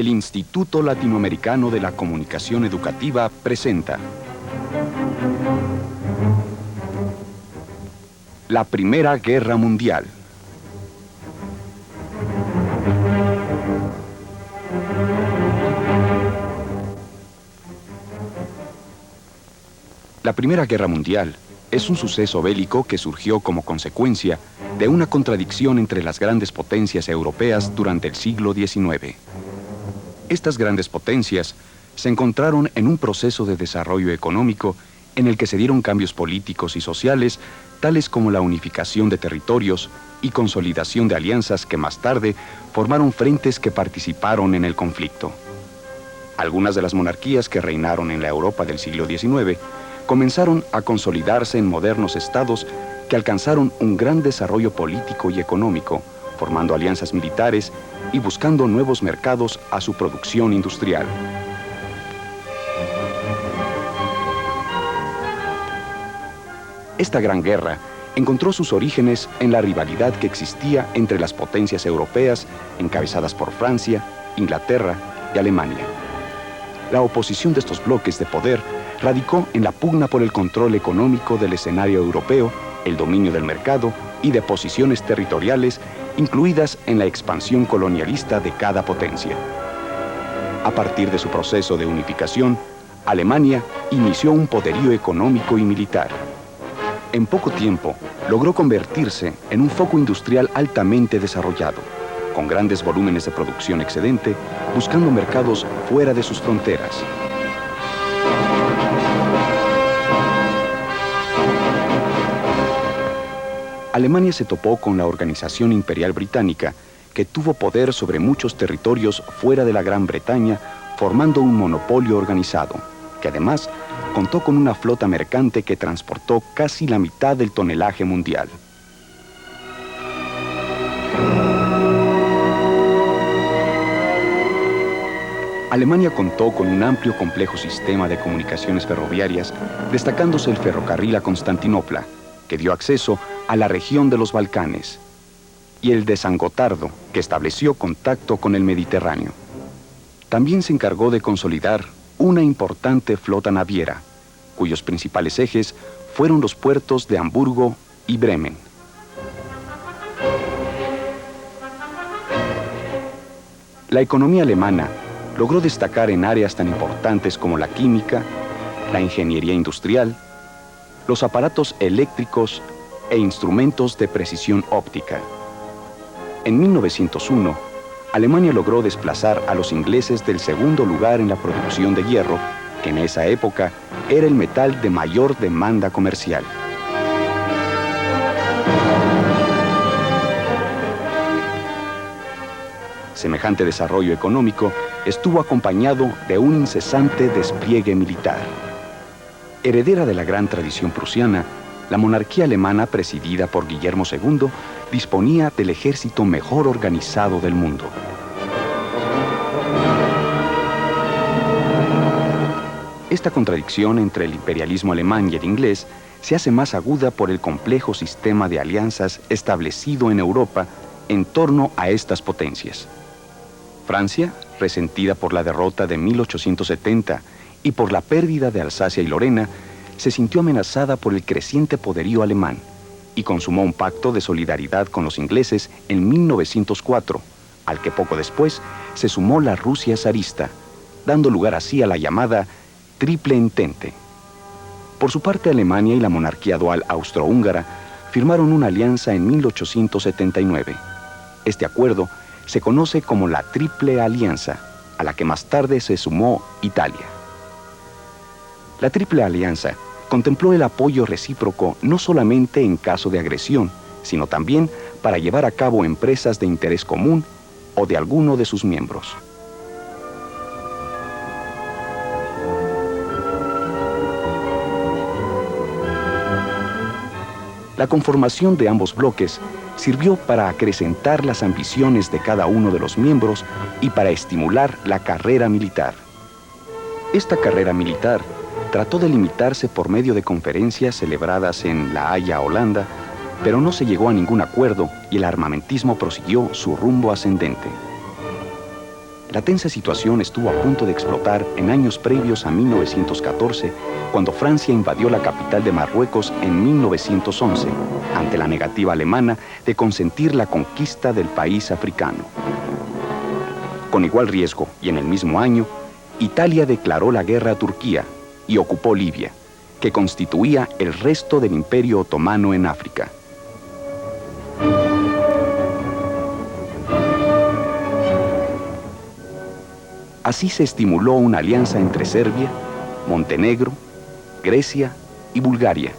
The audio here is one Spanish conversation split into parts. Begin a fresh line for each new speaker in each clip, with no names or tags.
El Instituto Latinoamericano de la Comunicación Educativa presenta La Primera Guerra Mundial. La Primera Guerra Mundial es un suceso bélico que surgió como consecuencia de una contradicción entre las grandes potencias europeas durante el siglo XIX. Estas grandes potencias se encontraron en un proceso de desarrollo económico en el que se dieron cambios políticos y sociales, tales como la unificación de territorios y consolidación de alianzas que más tarde formaron frentes que participaron en el conflicto. Algunas de las monarquías que reinaron en la Europa del siglo XIX comenzaron a consolidarse en modernos estados que alcanzaron un gran desarrollo político y económico, formando alianzas militares y buscando nuevos mercados a su producción industrial. Esta gran guerra encontró sus orígenes en la rivalidad que existía entre las potencias europeas encabezadas por Francia, Inglaterra y Alemania. La oposición de estos bloques de poder radicó en la pugna por el control económico del escenario europeo, el dominio del mercado y de posiciones territoriales incluidas en la expansión colonialista de cada potencia. A partir de su proceso de unificación, Alemania inició un poderío económico y militar. En poco tiempo, logró convertirse en un foco industrial altamente desarrollado, con grandes volúmenes de producción excedente, buscando mercados fuera de sus fronteras. Alemania se topó con la Organización Imperial Británica, que tuvo poder sobre muchos territorios fuera de la Gran Bretaña, formando un monopolio organizado, que además contó con una flota mercante que transportó casi la mitad del tonelaje mundial. Alemania contó con un amplio complejo sistema de comunicaciones ferroviarias, destacándose el ferrocarril a Constantinopla, que dio acceso a la región de los Balcanes, y el de San Gotardo, que estableció contacto con el Mediterráneo. También se encargó de consolidar una importante flota naviera, cuyos principales ejes fueron los puertos de Hamburgo y Bremen. La economía alemana logró destacar en áreas tan importantes como la química, la ingeniería industrial, los aparatos eléctricos e instrumentos de precisión óptica. En 1901, Alemania logró desplazar a los ingleses del segundo lugar en la producción de hierro, que en esa época era el metal de mayor demanda comercial. Semejante desarrollo económico estuvo acompañado de un incesante despliegue militar. Heredera de la gran tradición prusiana, la monarquía alemana, presidida por Guillermo II, disponía del ejército mejor organizado del mundo. Esta contradicción entre el imperialismo alemán y el inglés se hace más aguda por el complejo sistema de alianzas establecido en Europa en torno a estas potencias. Francia, resentida por la derrota de 1870 y por la pérdida de Alsacia y Lorena, se sintió amenazada por el creciente poderío alemán y consumó un pacto de solidaridad con los ingleses en 1904, al que poco después se sumó la Rusia zarista, dando lugar así a la llamada Triple Entente. Por su parte, Alemania y la monarquía dual austrohúngara firmaron una alianza en 1879. Este acuerdo se conoce como la Triple Alianza, a la que más tarde se sumó Italia. La Triple Alianza contempló el apoyo recíproco no solamente en caso de agresión, sino también para llevar a cabo empresas de interés común o de alguno de sus miembros. La conformación de ambos bloques sirvió para acrecentar las ambiciones de cada uno de los miembros y para estimular la carrera militar. Esta carrera militar trató de limitarse por medio de conferencias celebradas en La Haya, Holanda, pero no se llegó a ningún acuerdo y el armamentismo prosiguió su rumbo ascendente. La tensa situación estuvo a punto de explotar en años previos a 1914, cuando Francia invadió la capital de Marruecos en 1911, ante la negativa alemana de consentir la conquista del país africano. Con igual riesgo, y en el mismo año, Italia declaró la guerra a Turquía y ocupó Libia, que constituía el resto del Imperio Otomano en África. Así se estimuló una alianza entre Serbia, Montenegro, Grecia y Bulgaria,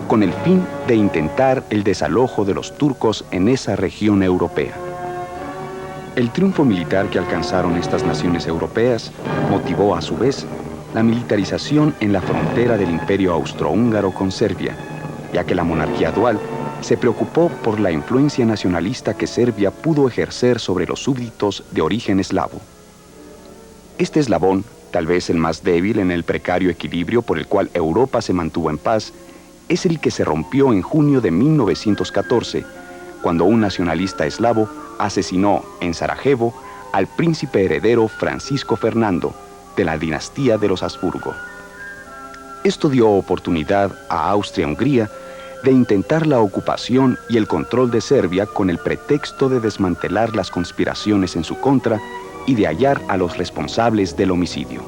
con el fin de intentar el desalojo de los turcos en esa región europea. El triunfo militar que alcanzaron estas naciones europeas motivó a su vez la militarización en la frontera del Imperio Austrohúngaro con Serbia, ya que la monarquía dual se preocupó por la influencia nacionalista que Serbia pudo ejercer sobre los súbditos de origen eslavo. Este eslabón, tal vez el más débil en el precario equilibrio por el cual Europa se mantuvo en paz, es el que se rompió en junio de 1914, cuando un nacionalista eslavo asesinó en Sarajevo al príncipe heredero Francisco Fernando, de la dinastía de los Habsburgo. Esto dio oportunidad a Austria-Hungría de intentar la ocupación y el control de Serbia con el pretexto de desmantelar las conspiraciones en su contra y de hallar a los responsables del homicidio.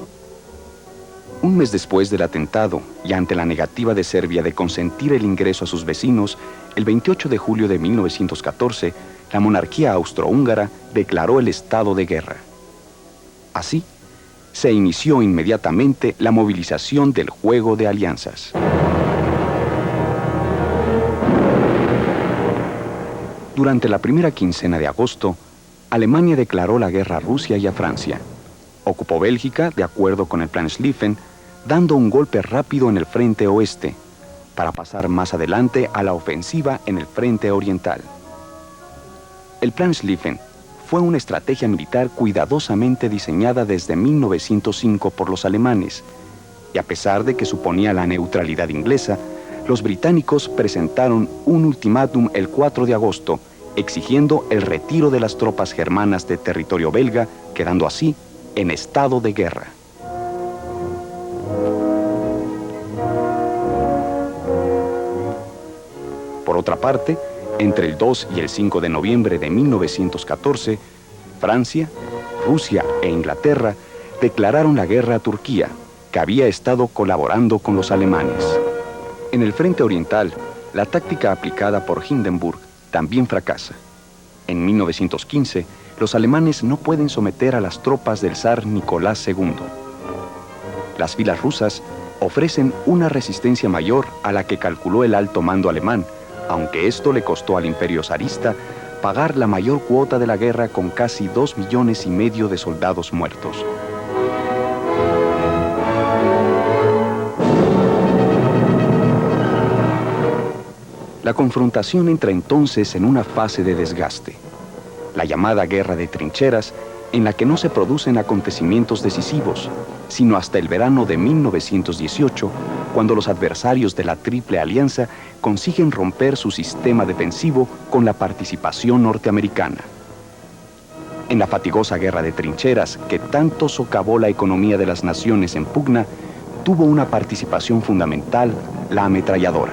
Un mes después del atentado y ante la negativa de Serbia de consentir el ingreso a sus vecinos, el 28 de julio de 1914, la monarquía austrohúngara declaró el estado de guerra. Así, se inició inmediatamente la movilización del juego de alianzas. Durante la primera quincena de agosto, Alemania declaró la guerra a Rusia y a Francia. Ocupó Bélgica, de acuerdo con el Plan Schlieffen, dando un golpe rápido en el frente oeste, para pasar más adelante a la ofensiva en el frente oriental. El Plan Schlieffen fue una estrategia militar cuidadosamente diseñada desde 1905 por los alemanes, y a pesar de que suponía la neutralidad inglesa, los británicos presentaron un ultimátum el 4 de agosto, exigiendo el retiro de las tropas germanas de territorio belga, quedando así en estado de guerra. Por otra parte, entre el 2 y el 5 de noviembre de 1914, Francia, Rusia e Inglaterra declararon la guerra a Turquía, que había estado colaborando con los alemanes. En el frente oriental, la táctica aplicada por Hindenburg también fracasa. En 1915, los alemanes no pueden someter a las tropas del zar Nicolás II. Las filas rusas ofrecen una resistencia mayor a la que calculó el alto mando alemán, aunque esto le costó al imperio zarista pagar la mayor cuota de la guerra con casi 2,5 millones de soldados muertos. La confrontación entra entonces en una fase de desgaste, la llamada guerra de trincheras, en la que no se producen acontecimientos decisivos, sino hasta el verano de 1918, cuando los adversarios de la Triple Alianza consiguen romper su sistema defensivo con la participación norteamericana. En la fatigosa guerra de trincheras, que tanto socavó la economía de las naciones en pugna, tuvo una participación fundamental la ametralladora.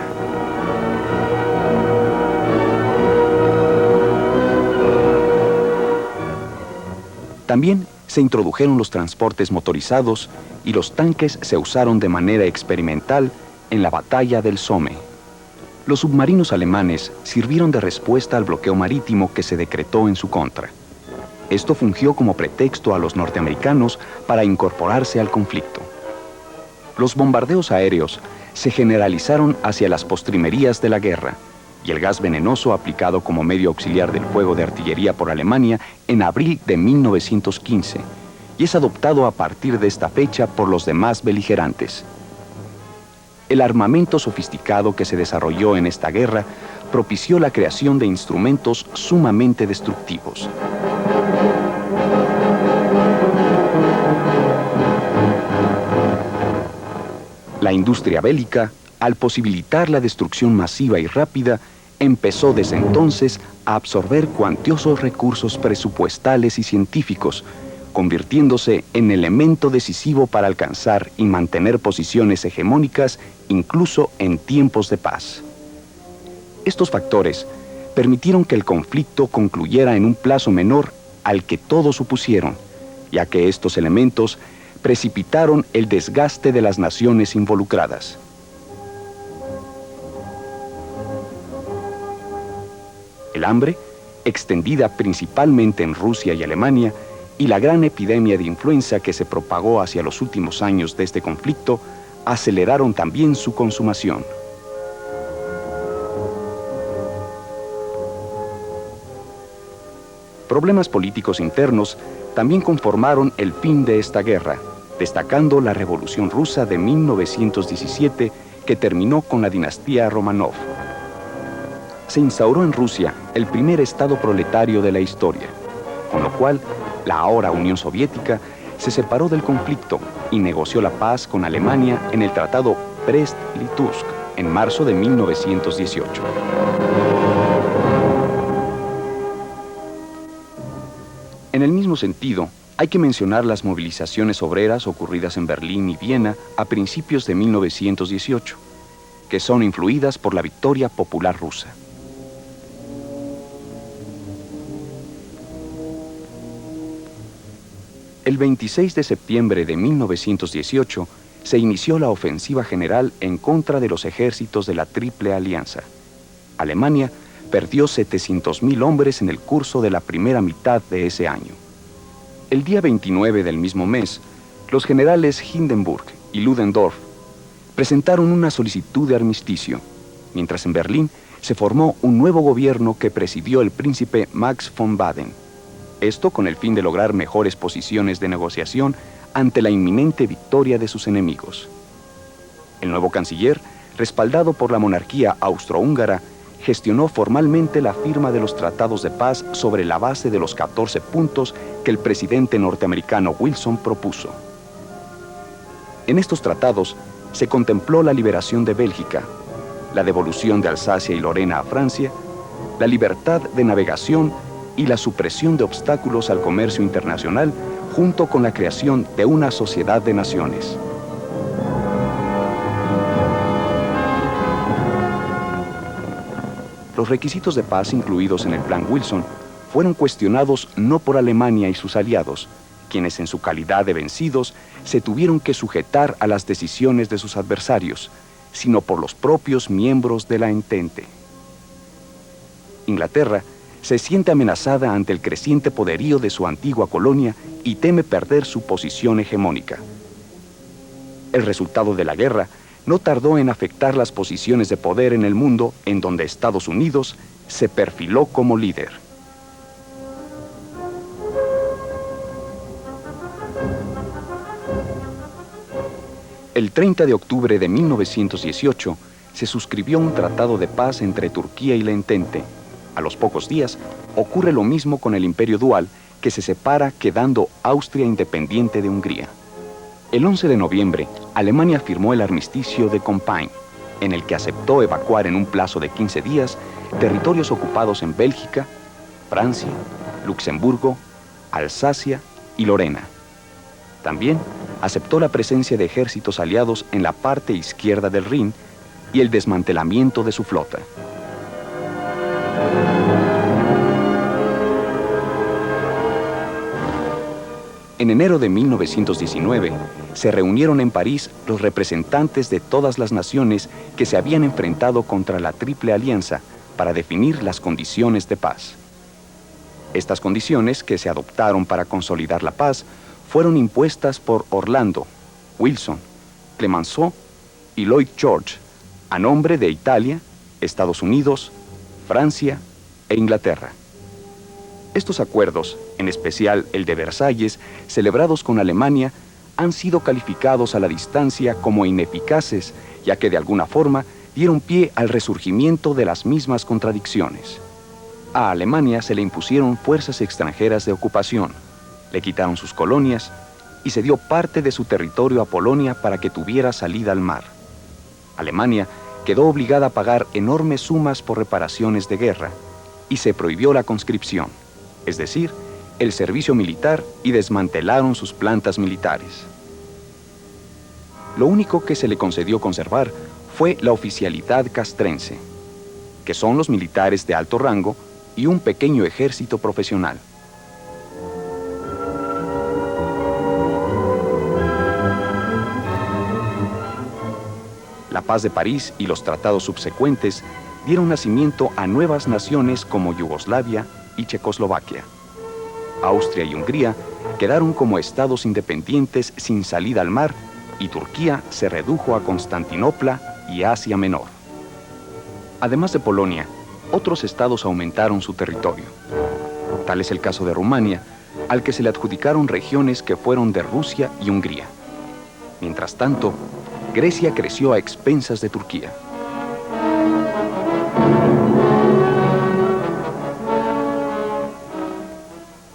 También se introdujeron los transportes motorizados y los tanques se usaron de manera experimental en la batalla del Somme. Los submarinos alemanes sirvieron de respuesta al bloqueo marítimo que se decretó en su contra. Esto fungió como pretexto a los norteamericanos para incorporarse al conflicto. Los bombardeos aéreos se generalizaron hacia las postrimerías de la guerra, y el gas venenoso aplicado como medio auxiliar del fuego de artillería por Alemania en abril de 1915, y es adoptado a partir de esta fecha por los demás beligerantes. El armamento sofisticado que se desarrolló en esta guerra propició la creación de instrumentos sumamente destructivos. La industria bélica, al posibilitar la destrucción masiva y rápida, empezó desde entonces a absorber cuantiosos recursos presupuestales y científicos, convirtiéndose en elemento decisivo para alcanzar y mantener posiciones hegemónicas incluso en tiempos de paz. Estos factores permitieron que el conflicto concluyera en un plazo menor al que todos supusieron, ya que estos elementos precipitaron el desgaste de las naciones involucradas. El hambre, extendida principalmente en Rusia y Alemania, y la gran epidemia de influenza que se propagó hacia los últimos años de este conflicto, aceleraron también su consumación. Problemas políticos internos también conformaron el fin de esta guerra, destacando la Revolución Rusa de 1917, que terminó con la dinastía Romanov. Se instauró en Rusia el primer estado proletario de la historia, con lo cual la ahora Unión Soviética se separó del conflicto y negoció la paz con Alemania en el Tratado Brest-Litovsk en marzo de 1918. En el mismo sentido, hay que mencionar las movilizaciones obreras ocurridas en Berlín y Viena a principios de 1918, que son influidas por la victoria popular rusa. El 26 de septiembre de 1918 se inició la ofensiva general en contra de los ejércitos de la Triple Alianza. Alemania perdió 700.000 hombres en el curso de la primera mitad de ese año. El día 29 del mismo mes, los generales Hindenburg y Ludendorff presentaron una solicitud de armisticio, mientras en Berlín se formó un nuevo gobierno que presidió el príncipe Max von Baden. Esto con el fin de lograr mejores posiciones de negociación ante la inminente victoria de sus enemigos. El nuevo canciller, respaldado por la monarquía austrohúngara, gestionó formalmente la firma de los tratados de paz sobre la base de los 14 puntos que el presidente norteamericano Wilson propuso. En estos tratados se contempló la liberación de Bélgica, la devolución de Alsacia y Lorena a Francia, la libertad de navegación y la supresión de obstáculos al comercio internacional, junto con la creación de una sociedad de naciones. Los requisitos de paz incluidos en el Plan Wilson fueron cuestionados no por Alemania y sus aliados, quienes en su calidad de vencidos se tuvieron que sujetar a las decisiones de sus adversarios, sino por los propios miembros de la Entente. Inglaterra se siente amenazada ante el creciente poderío de su antigua colonia y teme perder su posición hegemónica. El resultado de la guerra no tardó en afectar las posiciones de poder en el mundo, en donde Estados Unidos se perfiló como líder. El 30 de octubre de 1918 se suscribió un tratado de paz entre Turquía y la Entente. A los pocos días ocurre lo mismo con el Imperio Dual, que se separa quedando Austria independiente de Hungría. El 11 de noviembre, Alemania firmó el armisticio de Compiègne, en el que aceptó evacuar en un plazo de 15 días territorios ocupados en Bélgica, Francia, Luxemburgo, Alsacia y Lorena. También aceptó la presencia de ejércitos aliados en la parte izquierda del Rin y el desmantelamiento de su flota. En enero de 1919, se reunieron en París los representantes de todas las naciones que se habían enfrentado contra la Triple Alianza para definir las condiciones de paz. Estas condiciones, que se adoptaron para consolidar la paz, fueron impuestas por Orlando, Wilson, Clemenceau y Lloyd George, a nombre de Italia, Estados Unidos, Francia e Inglaterra. Estos acuerdos, en especial el de Versalles, celebrados con Alemania, han sido calificados a la distancia como ineficaces, ya que de alguna forma dieron pie al resurgimiento de las mismas contradicciones. A Alemania se le impusieron fuerzas extranjeras de ocupación, le quitaron sus colonias y se dio parte de su territorio a Polonia para que tuviera salida al mar. Alemania quedó obligada a pagar enormes sumas por reparaciones de guerra y se prohibió la conscripción, es decir, el servicio militar y desmantelaron sus plantas militares. Lo único que se le concedió conservar fue la oficialidad castrense, que son los militares de alto rango y un pequeño ejército profesional. La Paz de París y los tratados subsecuentes dieron nacimiento a nuevas naciones como Yugoslavia y Checoslovaquia. Austria y Hungría quedaron como estados independientes sin salida al mar y Turquía se redujo a Constantinopla y Asia Menor. Además de Polonia, otros estados aumentaron su territorio. Tal es el caso de Rumania, al que se le adjudicaron regiones que fueron de Rusia y Hungría. Mientras tanto, Grecia creció a expensas de Turquía.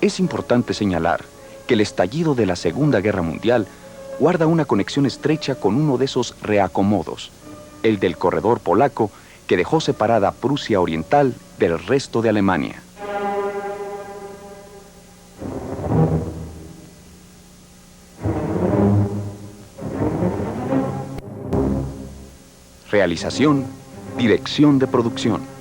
Es importante señalar que el estallido de la Segunda Guerra Mundial guarda una conexión estrecha con uno de esos reacomodos, el del corredor polaco que dejó separada Prusia Oriental del resto de Alemania. Realización, dirección de producción.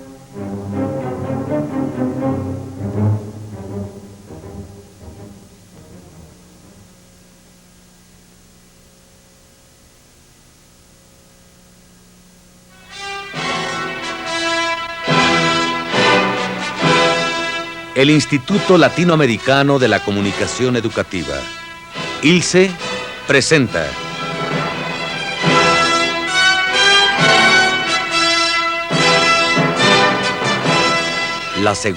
El Instituto Latinoamericano de la Comunicación Educativa, ILCE, presenta la segunda